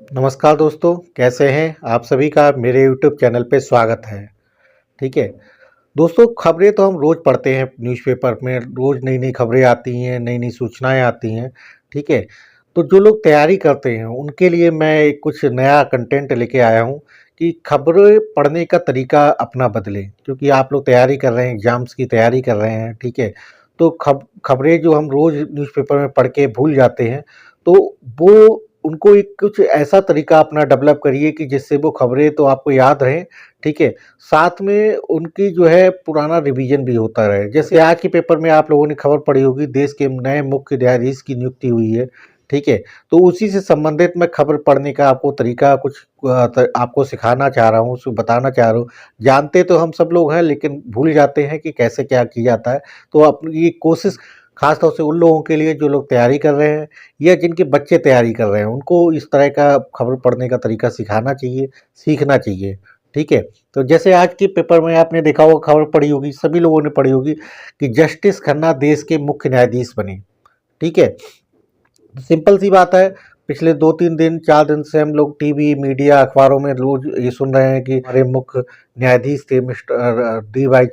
नमस्कार दोस्तों, कैसे हैं आप सभी का मेरे यूट्यूब चैनल पे स्वागत है। ठीक है दोस्तों, खबरें तो हम रोज़ पढ़ते हैं न्यूज़पेपर में, रोज़ नई-नई खबरें आती हैं, नई-नई सूचनाएँ आती हैं। ठीक है, तो जो लोग तैयारी करते हैं उनके लिए मैं एक कुछ नया कंटेंट लेके आया हूँ कि खबरें पढ़ने का तरीका अपना बदलें, क्योंकि आप लोग तैयारी कर रहे हैं, एग्ज़ाम्स की तैयारी कर रहे हैं। ठीक है, तो खबरें जो हम रोज़ न्यूज़पेपर में पढ़ के भूल जाते हैं, तो वो उनको एक कुछ ऐसा तरीका अपना डेवलप करिए कि जिससे वो खबरें तो आपको याद रहें। ठीक है, साथ में उनकी जो है पुराना रिवीजन भी होता रहे। जैसे आज के पेपर में आप लोगों ने खबर पढ़ी होगी, देश के नए मुख्य न्यायाधीश की नियुक्ति हुई है। ठीक है, तो उसी से संबंधित मैं खबर पढ़ने का आपको तरीका कुछ आपको सिखाना चाह रहा हूँ, उसको बताना चाह रहा हूँ। जानते तो हम सब लोग हैं, लेकिन भूल जाते हैं कि कैसे क्या किया जाता है। तो अपनी ये कोशिश खास तौर से उन लोगों के लिए जो लोग तैयारी कर रहे हैं या जिनके बच्चे तैयारी कर रहे हैं, उनको इस तरह का खबर पढ़ने का तरीका सिखाना चाहिए, सीखना चाहिए। ठीक है, तो जैसे आज के पेपर में आपने देखा होगा, खबर पढ़ी होगी, सभी लोगों ने पढ़ी होगी कि जस्टिस खन्ना देश के मुख्य न्यायाधीश बने। ठीक है, सिंपल सी बात है। पिछले 2-3 दिन, 4 दिन से हम लोग टीवी, मीडिया, अखबारों में रोज ये सुन रहे हैं कि हमारे मुख्य न्यायाधीश थे मिस्टर डी वाई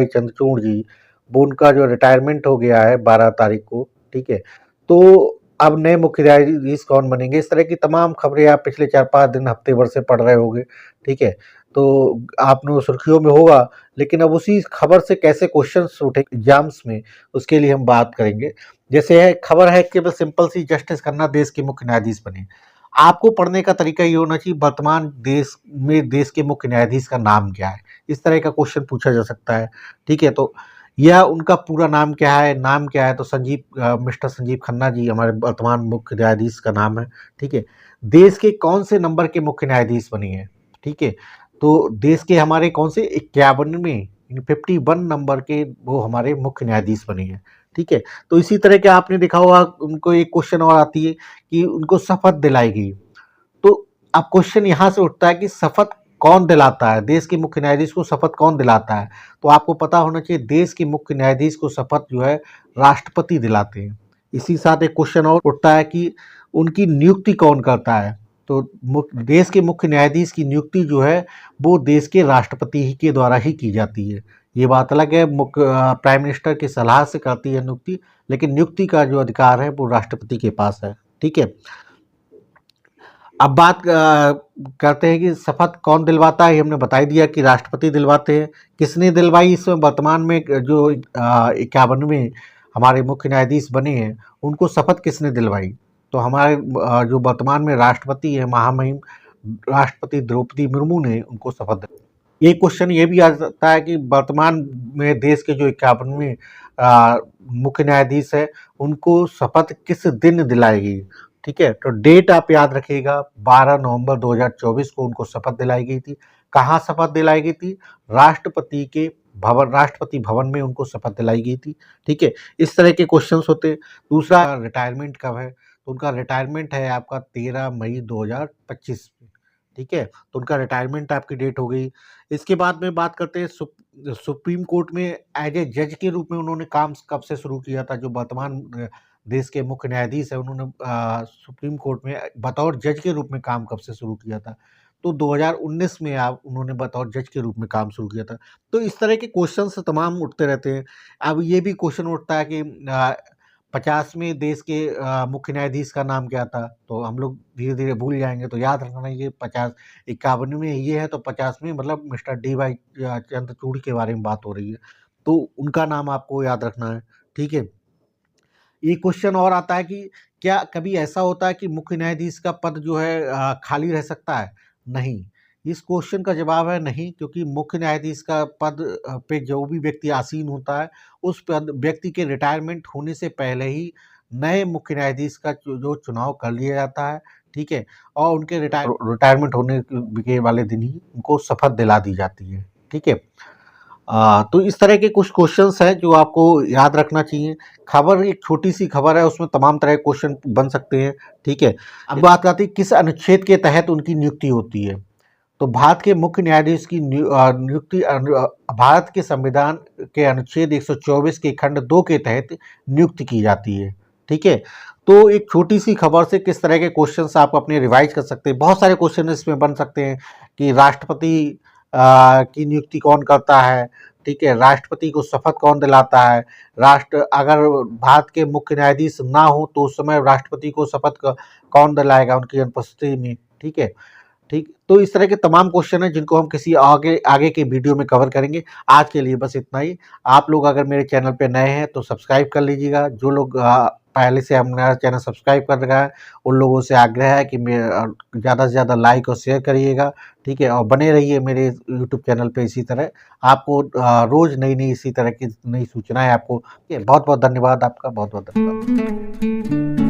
चंद्रचूड़ जी। वो उनका जो रिटायरमेंट हो गया है 12 तारीख को। ठीक है, तो अब नए मुख्य न्यायाधीश कौन बनेंगे, इस तरह की तमाम खबरें आप पिछले 4-5 दिन, हफ्ते भर से पढ़ रहे होंगे। ठीक है, तो आपने सुर्खियों में होगा, लेकिन अब उसी खबर से कैसे क्वेश्चंस उठे एग्जाम्स में, उसके लिए हम बात करेंगे। जैसे है खबर है, केवल सिंपल सी, जस्टिस खन्ना देश के मुख्य न्यायाधीश बने। आपको पढ़ने का तरीका ये होना चाहिए, वर्तमान देश में देश के मुख्य न्यायाधीश का नाम क्या है, इस तरह का क्वेश्चन पूछा जा सकता है। ठीक है, तो यह उनका पूरा नाम क्या है, नाम क्या है, तो मिस्टर संजीव खन्ना जी हमारे वर्तमान मुख्य न्यायाधीश का नाम है। ठीक है, देश के कौन से नंबर के मुख्य न्यायाधीश बने हैं। ठीक है, तो देश के हमारे कौन से 51वें 51 नंबर के वो हमारे मुख्य न्यायाधीश बने हैं। ठीक है, तो इसी तरह के आपने देखा होगा, उनको एक क्वेश्चन और आती है कि उनको शपथ दिलाई गई। तो अब क्वेश्चन यहाँ से उठता है कि शपथ कौन दिलाता है, देश के मुख्य न्यायाधीश को शपथ कौन दिलाता है। तो आपको पता होना चाहिए, देश के मुख्य न्यायाधीश को शपथ जो है राष्ट्रपति दिलाते हैं। इसी साथ एक क्वेश्चन और उठता है कि उनकी नियुक्ति कौन करता है। तो देश के मुख्य न्यायाधीश की नियुक्ति जो है वो देश के राष्ट्रपति ही के द्वारा ही की जाती है। ये बात अलग है, मुख्य प्राइम मिनिस्टर की सलाह से करती है नियुक्ति, लेकिन नियुक्ति का जो अधिकार है वो राष्ट्रपति के पास है। ठीक है, अब बात करते हैं कि शपथ कौन दिलवाता है। हमने बता ही दिया कि राष्ट्रपति दिलवाते हैं। किसने दिलवाई, इसमें वर्तमान में जो 51वें हमारे मुख्य न्यायाधीश बने हैं, उनको शपथ किसने दिलवाई। तो हमारे जो वर्तमान में राष्ट्रपति है, महामहिम राष्ट्रपति द्रौपदी मुर्मू ने उनको शपथ दिलाई। ये क्वेश्चन ये भी आ सकता है कि वर्तमान में देश के जो 51वें मुख्य न्यायाधीश है, उनको शपथ किस दिन दिलाई गई। ठीक है, तो डेट आप याद रखिएगा, 12 नवंबर 2024 को उनको शपथ दिलाई गई थी। कहाँ शपथ दिलाई गई थी, राष्ट्रपति भवन में उनको शपथ दिलाई गई थी। ठीक है, इस तरह के क्वेश्चंस होते हैं। दूसरा, रिटायरमेंट कब है, तो उनका रिटायरमेंट है आपका 13 मई 2025 में। ठीक है, तो उनका रिटायरमेंट आपकी डेट हो गई। इसके बाद में बात करते हैं सुप्रीम कोर्ट में एज ए जज के रूप में उन्होंने काम कब से शुरू किया था। जो वर्तमान देश के मुख्य न्यायाधीश है, उन्होंने सुप्रीम कोर्ट में बतौर जज के रूप में काम कब से शुरू किया था। तो 2019 में आप उन्होंने बतौर जज के रूप में काम शुरू किया था। तो इस तरह के क्वेश्चन तमाम उठते रहते हैं। अब ये भी क्वेश्चन उठता है कि 50वें देश के मुख्य न्यायाधीश का नाम क्या था। तो हम लोग धीरे धीरे भूल जाएंगे, तो याद रखना, ये 51वें ये है, तो 50वें मतलब मिस्टर डी वाई चंद्रचूड़ के बारे में बात हो रही है, तो उनका नाम आपको याद रखना है। ठीक है, ये क्वेश्चन और आता है कि क्या कभी ऐसा होता है कि मुख्य न्यायाधीश का पद जो है खाली रह सकता है। नहीं, इस क्वेश्चन का जवाब है नहीं, क्योंकि मुख्य न्यायाधीश का पद पे जो भी व्यक्ति आसीन होता है, उस पद व्यक्ति के रिटायरमेंट होने से पहले ही नए मुख्य न्यायाधीश का जो चुनाव कर लिया जाता है। ठीक है, और उनके रिटायरमेंट होने के वाले दिन ही उनको शपथ दिला दी जाती है। ठीक है, तो इस तरह के कुछ क्वेश्चंस हैं जो आपको याद रखना चाहिए। खबर एक छोटी सी खबर है, उसमें तमाम तरह के क्वेश्चन बन सकते हैं। ठीक है, अब बात आती है किस अनुच्छेद के तहत उनकी नियुक्ति होती है। तो भारत के मुख्य न्यायाधीश की नियुक्ति भारत के संविधान के अनुच्छेद 124 के खंड 2 के तहत नियुक्त की जाती है। ठीक है, तो एक छोटी-सी खबर से किस तरह के क्वेश्चन्स आप अपने रिवाइज़ कर सकते हैं। बहुत सारे क्वेश्चन इसमें बन सकते हैं कि राष्ट्रपति की नियुक्ति कौन करता है, ठीक है? राष्ट्रपति को शपथ कौन दिलाता है? अगर भारत के मुख्य न्यायाधीश ना हो तो उस समय राष्ट्रपति को शपथ कौन दिलाएगा उनकी अनुपस्थिति में, ठीक है? ठीक, तो इस तरह के तमाम क्वेश्चन हैं जिनको हम किसी आगे आगे के वीडियो में कवर करेंगे। आज के लिए बस इतना ही। आप लोग अगर मेरे चैनल पे नए हैं तो सब्सक्राइब कर लीजिएगा। जो लोग पहले से हमारा चैनल सब्सक्राइब कर रखा है, उन लोगों से आग्रह है कि ज़्यादा से ज़्यादा लाइक और शेयर करिएगा, ठीक है? और बने रहिए मेरे यूट्यूब चैनल पे इसी तरह। आपको रोज़ नई-नई इसी तरह की नई सूचनाएँ आपको, ठीक है? बहुत-बहुत धन्यवाद आपका, बहुत-बहुत धन्यवाद।